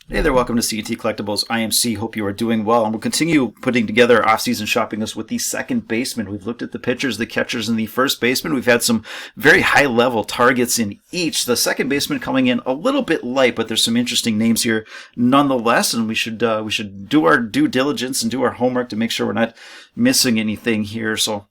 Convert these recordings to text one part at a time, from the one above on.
Hey there, welcome to CT Collectibles. I am C. Hope you are doing well, and we'll continue putting together our off-season shopping list with the second baseman. We've looked at the pitchers, the catchers, and the first baseman. We've had some very high-level targets in each. The second baseman coming in a little bit light, but there's some interesting names here nonetheless, and we should do our due diligence and do our homework to make sure we're not missing anything here. So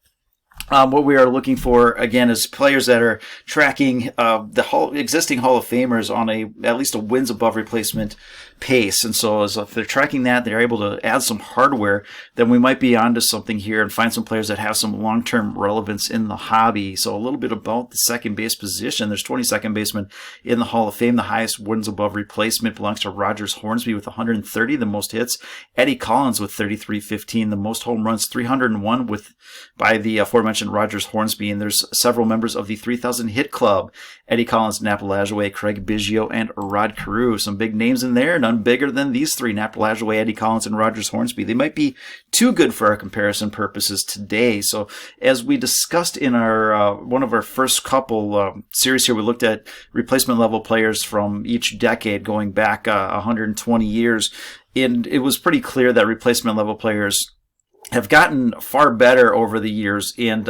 what we are looking for, again, is players that are tracking the existing Hall of Famers on at least a wins above replacement pace. And so if they're tracking that, they're able to add some hardware, then we might be onto something here and find some players that have some long-term relevance in the hobby. So a little bit about the second base position. There's 20 second basemen in the Hall of Fame. The highest wins above replacement belongs to Rogers Hornsby with 130, the most hits. Eddie Collins with 33-15, the most home runs, 301 by the aforementioned Rogers Hornsby. And there's several members of the 3,000 hit club: Eddie Collins, Nap Lajoie, Craig Biggio, and Rod Carew. Some big names in there, none bigger than these three: Nap Lajoie, Eddie Collins, and Rogers Hornsby. They might be too good for our comparison purposes today. So as we discussed in our one of our first couple series here, we looked at replacement level players from each decade going back 120 years. And it was pretty clear that replacement level players have gotten far better over the years, and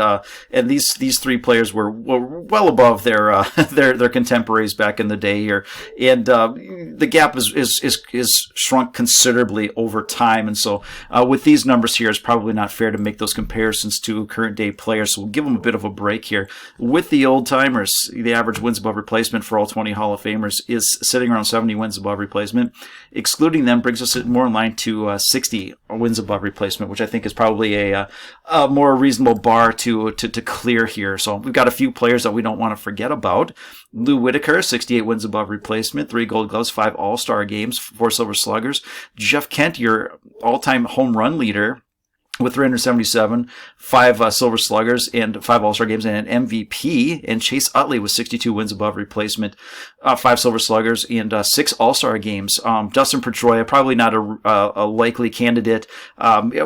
these three players were well above their their contemporaries back in the day here, and the gap is shrunk considerably over time. And so with these numbers here, it's probably not fair to make those comparisons to current day players. So we'll give them a bit of a break here. With the old timers, the average wins above replacement for all 20 Hall of Famers is sitting around 70 wins above replacement. Excluding them brings us more in line to 60 wins above replacement, which I think is probably a more reasonable bar to clear here. So we've got a few players that we don't want to forget about. Lou Whitaker, 68 wins above replacement, 3 Gold Gloves, 5 All-Star games, 4 Silver Sluggers. Jeff Kent, your all-time home run leader, with 377, 5 Silver Sluggers, and 5 All-Star games, and an MVP. And Chase Utley with 62 wins above replacement, 5 Silver Sluggers, and 6 All-Star games. Dustin Pedroia, probably not a likely candidate.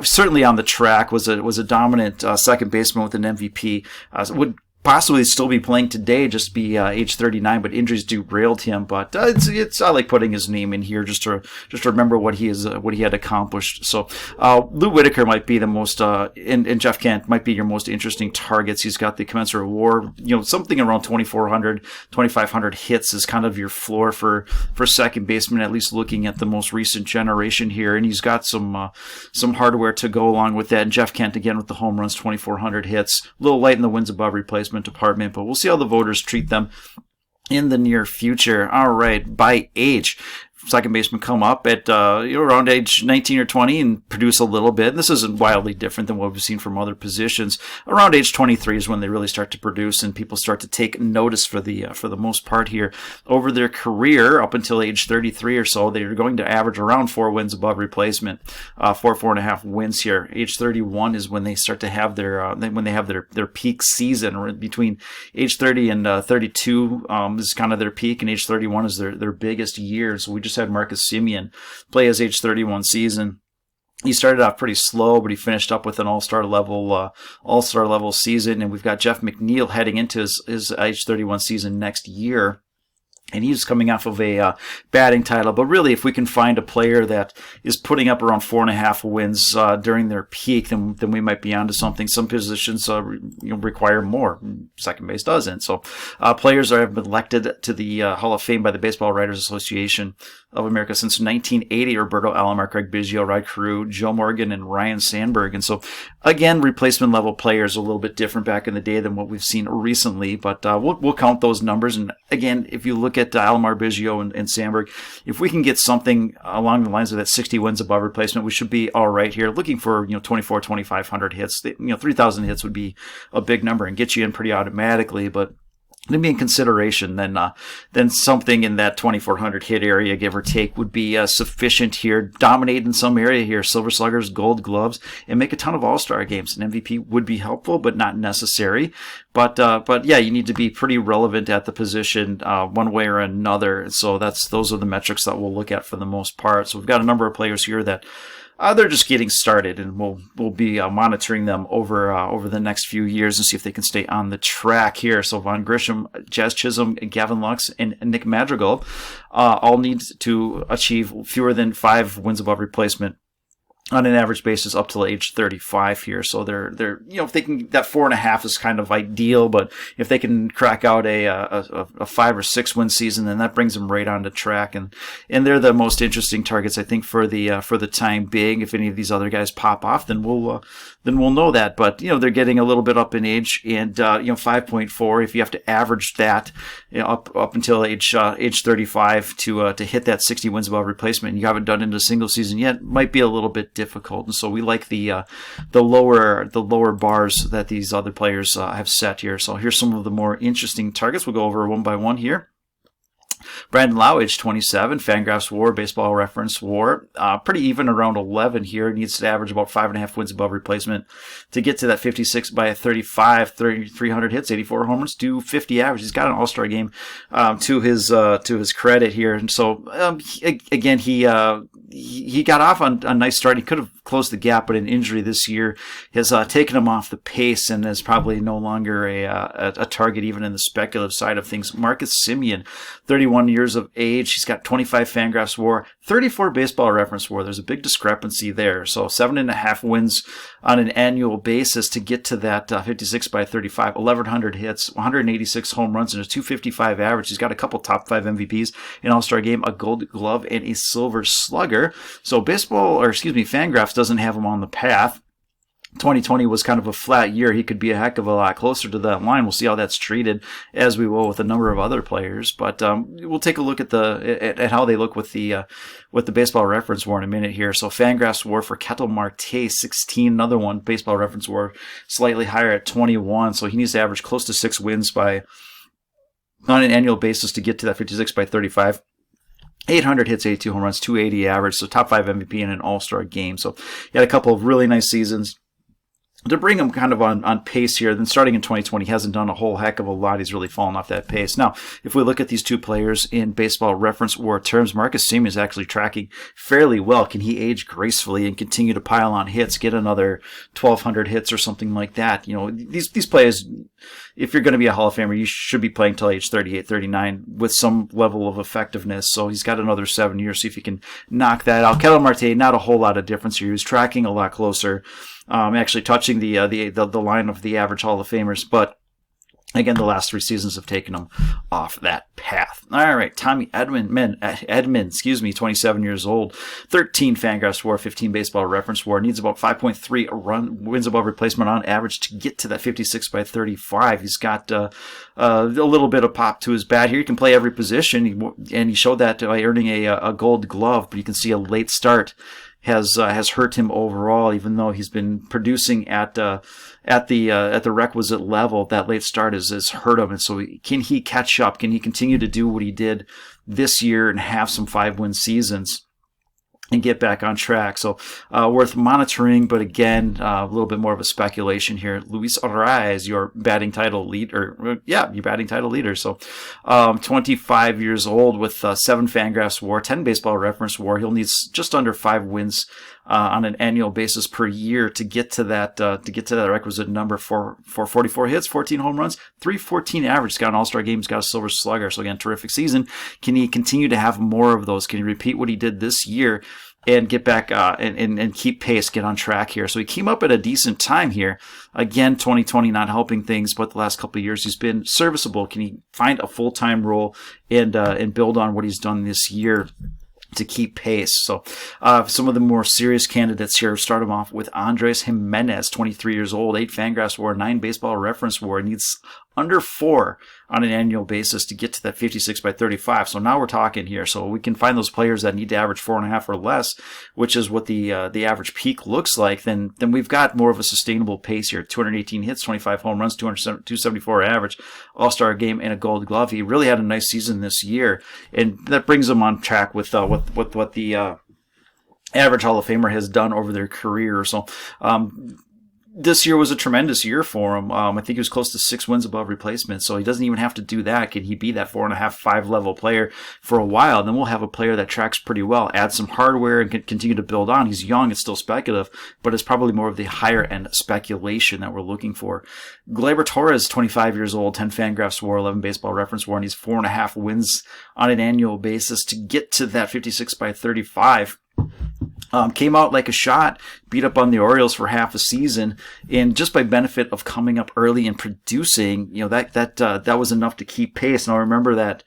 Certainly on the track, was a dominant second baseman with an MVP. Would possibly still be playing today, just be age 39, but injuries derailed him. But I like putting his name in here just to remember what he had accomplished. So Lou Whitaker might be the most, and Jeff Kent might be your most interesting targets. He's got the commensurate WAR, something around 2,400, 2,500 hits is kind of your floor for second baseman, at least looking at the most recent generation here. And he's got some hardware to go along with that. And Jeff Kent, again, with the home runs, 2,400 hits, a little light in the wins above replacement department, but we'll see how the voters treat them in the near future. All right, by age, second baseman come up at around age 19 or 20 and produce a little bit. And this isn't wildly different than what we've seen from other positions. Around age 23 is when they really start to produce, and people start to take notice for the most part here. Over their career, up until age 33 or so, they're going to average around 4 wins above replacement, 4.5 wins here. Age 31 is when they start to have their peak season, or between age 30 and 32 is kind of their peak, and age 31 is their biggest year. So we just had Marcus Semien play his age 31 season. He started off pretty slow, but he finished up with an all-star level season. And we've got Jeff McNeil heading into his age 31 season next year. And he's coming off of a batting title. But really, if we can find a player that is putting up around 4.5 wins during their peak, then we might be onto something. Some positions require more. Second base doesn't. So players have been elected to the Hall of Fame by the Baseball Writers Association of America since 1980. Roberto Alomar, Craig Biggio, Rod Carew, Joe Morgan, and Ryan Sandberg. And so, again, replacement level players are a little bit different back in the day than what we've seen recently. But we'll count those numbers. And again, if you look at Alomar, Biggio, and Sandberg, if we can get something along the lines of that 60 wins above replacement, we should be all right here. Looking for 2,500 hits. 3,000 hits would be a big number and get you in pretty automatically, but to be in consideration, then something in that 2,400 hit area, give or take, would be sufficient here. Dominate in some area here, Silver Sluggers, Gold Gloves, and make a ton of All-Star games. An MVP would be helpful, but not necessary. But yeah, you need to be pretty relevant at the position one way or another. So those are the metrics that we'll look at for the most part. So we've got a number of players here that They're just getting started, and we'll be monitoring them over the next few years and see if they can stay on the track here. So Von Grisham, Jazz Chisholm, Gavin Lux, and Nick Madrigal all need to achieve fewer than 5 wins above replacement on an average basis up till age 35 here. So they're if they can, that 4.5 is kind of ideal, but if they can crack out a 5 or 6 win season, then that brings them right on the track, and they're the most interesting targets, I think, for the time being. If any of these other guys pop off, then we'll know that. But they're getting a little bit up in age, and 5.4, if you have to average that up until age 35 to hit that 60 wins above replacement, and you haven't done it in a single season yet, might be a little bit difficult. And so we like the lower bars that these other players have set here. So here's some of the more interesting targets. We'll go over one by one here. Brandon Lau, age 27, Fangraphs WAR, Baseball Reference WAR, pretty even around 11 here. Needs to average about 5.5 wins above replacement to get to that 56 by 35, 300 hits, 84 homers, 250 average. He's got an All-Star game to his credit here, and so again he got off on a nice start. He could have closed the gap, but an injury this year has taken him off the pace and is probably no longer a target even in the speculative side of things. Marcus Semien, 31 years of age. He's got 25 Fangraphs WAR, 34 Baseball Reference WAR. There's a big discrepancy there. So 7.5 wins on an annual basis to get to that 56 by 35, 1,100 hits, 186 home runs, and a 255 average. He's got a couple top 5 MVPs, an All-Star game, a Gold Glove, and a Silver Slugger. So Fangraphs doesn't have him on the path. 2020 was kind of a flat year. He could be a heck of a lot closer to that line. We'll see how that's treated, as we will with a number of other players. But we'll take a look at how they look with the Baseball Reference WAR in a minute here. So Fangraphs WAR for Ketel Marte, 16. Another one, Baseball Reference WAR slightly higher at 21. So he needs to average close to 6 wins on an annual basis to get to that 56 by 35. 800 hits, 82 home runs, 280 average. So top 5 MVP in an All-Star game. So he had a couple of really nice seasons to bring him kind of on pace here. Then starting in 2020, he hasn't done a whole heck of a lot. He's really fallen off that pace. Now, if we look at these two players in Baseball Reference WAR terms, Marcus Semien is actually tracking fairly well. Can he age gracefully and continue to pile on hits, get another 1,200 hits or something like that? These players, if you're going to be a Hall of Famer, you should be playing till age 38, 39 with some level of effectiveness. So he's got another 7 years. See if he can knock that out. Ketel Marte, not a whole lot of difference here. He was tracking a lot closer. Actually touching the line of the average Hall of Famers, but again, the last 3 seasons have taken him off that path. All right, Tommy Edman, 27 years old, 13 Fangraphs WAR, 15 Baseball Reference WAR, needs about 5.3 wins above replacement on average to get to that 56 by 35. He's got a little bit of pop to his bat here. He can play every position, and he showed that by earning a Gold Glove, but you can see a late start has hurt him overall, even though he's been producing at the requisite level. That late start has hurt him, and so can he catch up? Can he continue to do what he did this year and have some 5-win seasons and get back on track? So worth monitoring, but again, a little bit more of a speculation here. Luis Arraez, your batting title leader. So 25 years old with 7 Fangraphs WAR, 10 Baseball Reference WAR. He'll need just under 5 wins on an annual basis per year to get to that requisite number for 44 hits, 14 home runs, 314 average. He's got an All-Star game. He's got a Silver Slugger. So again, terrific season. Can he continue to have more of those? Can he repeat what he did this year and get back and keep pace, get on track here? So he came up at a decent time here. Again, 2020 not helping things, but the last couple of years he's been serviceable. Can he find a full-time role and build on what he's done this year to keep pace? So some of the more serious candidates here, start him off with Andres Jimenez, 23 years old, 8 Fangraphs WAR, 9 Baseball Reference WAR, needs under 4 on an annual basis to get to that 56 by 35. So now we're talking here. So we can find those players that need to average 4.5 or less, which is what the average peak looks like. Then we've got more of a sustainable pace here. 218 hits, 25 home runs, 274 average, All-Star game, and a Gold Glove. He really had a nice season this year, and that brings him on track with what the average Hall of Famer has done over their career. So this year was a tremendous year for him. I think he was close to 6 wins above replacement, so he doesn't even have to do that. Can he be that 4.5, 5 level player for a while? Then we'll have a player that tracks pretty well, add some hardware, and can continue to build on. He's young, it's still speculative, but it's probably more of the higher end speculation that we're looking for. Gleyber Torres, 25 years old, 10 Fangraphs WAR, 11 Baseball Reference WAR, and he's 4.5 wins on an annual basis to get to that 56 by 35. Came out like a shot, beat up on the Orioles for half a season, and just by benefit of coming up early and producing, that was enough to keep pace. And I remember that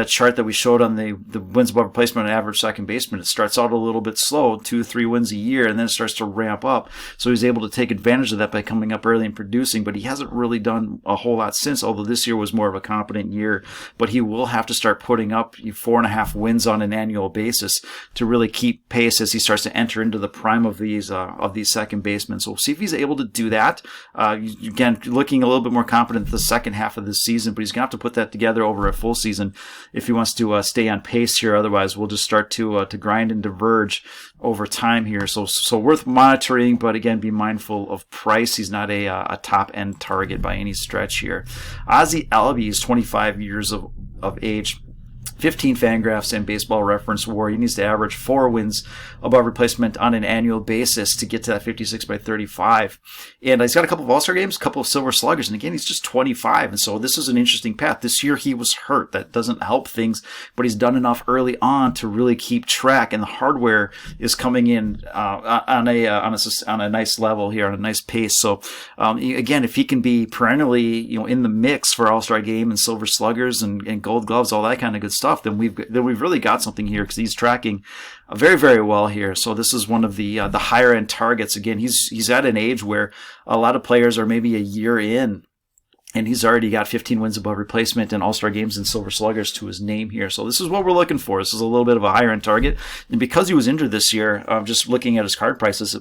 chart that we showed on the wins above replacement and average second baseman. It starts out a little bit slow, 2-3 wins a year, and then it starts to ramp up. So he's able to take advantage of that by coming up early and producing, but he hasn't really done a whole lot since, although this year was more of a competent year. But he will have to start putting up 4.5 wins on an annual basis to really keep pace as he starts to enter into the prime of these second basemen. So we'll see if he's able to do that. Again, looking a little bit more confident the second half of this season, but he's going to have to put that together over a full season if he wants to stay on pace here. Otherwise, we'll just start to grind and diverge over time here. So worth monitoring, but again, be mindful of price. He's not a top end target by any stretch here. Ozzie Albies is 25 years of age. 15 Fangraphs and Baseball Reference WAR. He needs to average 4 wins above replacement on an annual basis to get to that 56 by 35. And he's got a couple of All-Star games, a couple of Silver Sluggers, and again, he's just 25. And so this is an interesting path. This year he was hurt. That doesn't help things, but he's done enough early on to really keep track, and the hardware is coming in on a nice level here, on a nice pace. So again, if he can be perennially in the mix for All-Star game and Silver Sluggers and Gold Gloves, all that kind of good stuff, then we've really got something here, because he's tracking very, very well here. So this is one of the higher end targets. Again, he's at an age where a lot of players are maybe a year in, and he's already got 15 wins above replacement and All-Star games and Silver Sluggers to his name here. So this is what we're looking for. This is a little bit of a higher end target. And because he was injured this year, just looking at his card prices,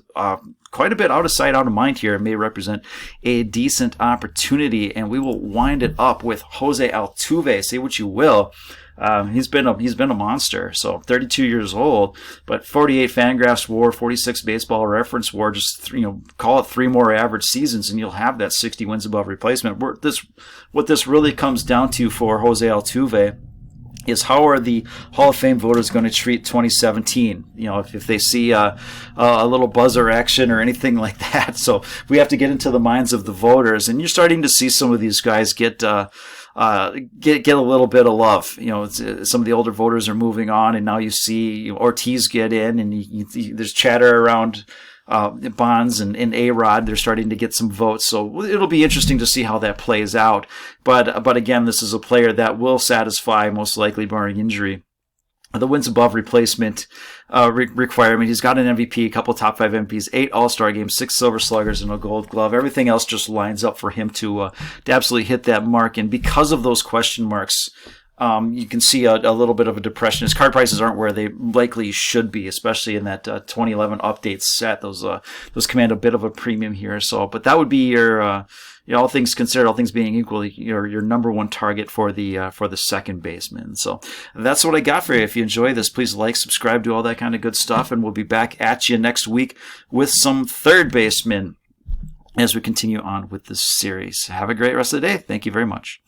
quite a bit out of sight, out of mind here. It may represent a decent opportunity. And we will wind it up with Jose Altuve. Say what you will. He's been a monster. So 32 years old, but 48 Fangraphs WAR, 46 Baseball Reference WAR. Just call it 3 more average seasons, and you'll have that 60 wins above replacement. What this really comes down to for Jose Altuve is how are the Hall of Fame voters going to treat 2017? If they see a little buzzer action or anything like that. So we have to get into the minds of the voters, and you're starting to see some of these guys get a little bit of love. Some of the older voters are moving on, and now you see Ortiz get in, and there's chatter around Bonds and A-Rod. They're starting to get some votes, so it'll be interesting to see how that plays out. But again, this is a player that will satisfy, most likely barring injury, the wins above replacement requirement. He's got an MVP, a couple top 5 MVPs, 8 All-Star games, 6 Silver Sluggers, and a Gold Glove. Everything else just lines up for him to absolutely hit that mark. And because of those question marks, you can see a little bit of a depression. His card prices aren't where they likely should be, especially in that 2011 update set. Those command a bit of a premium here. So, but that would be your all things considered, all things being equal, your number one target for the second baseman. So that's what I got for you. If you enjoy this, please like, subscribe, do all that kind of good stuff, and we'll be back at you next week with some third basemen as we continue on with this series. Have a great rest of the day. Thank you very much.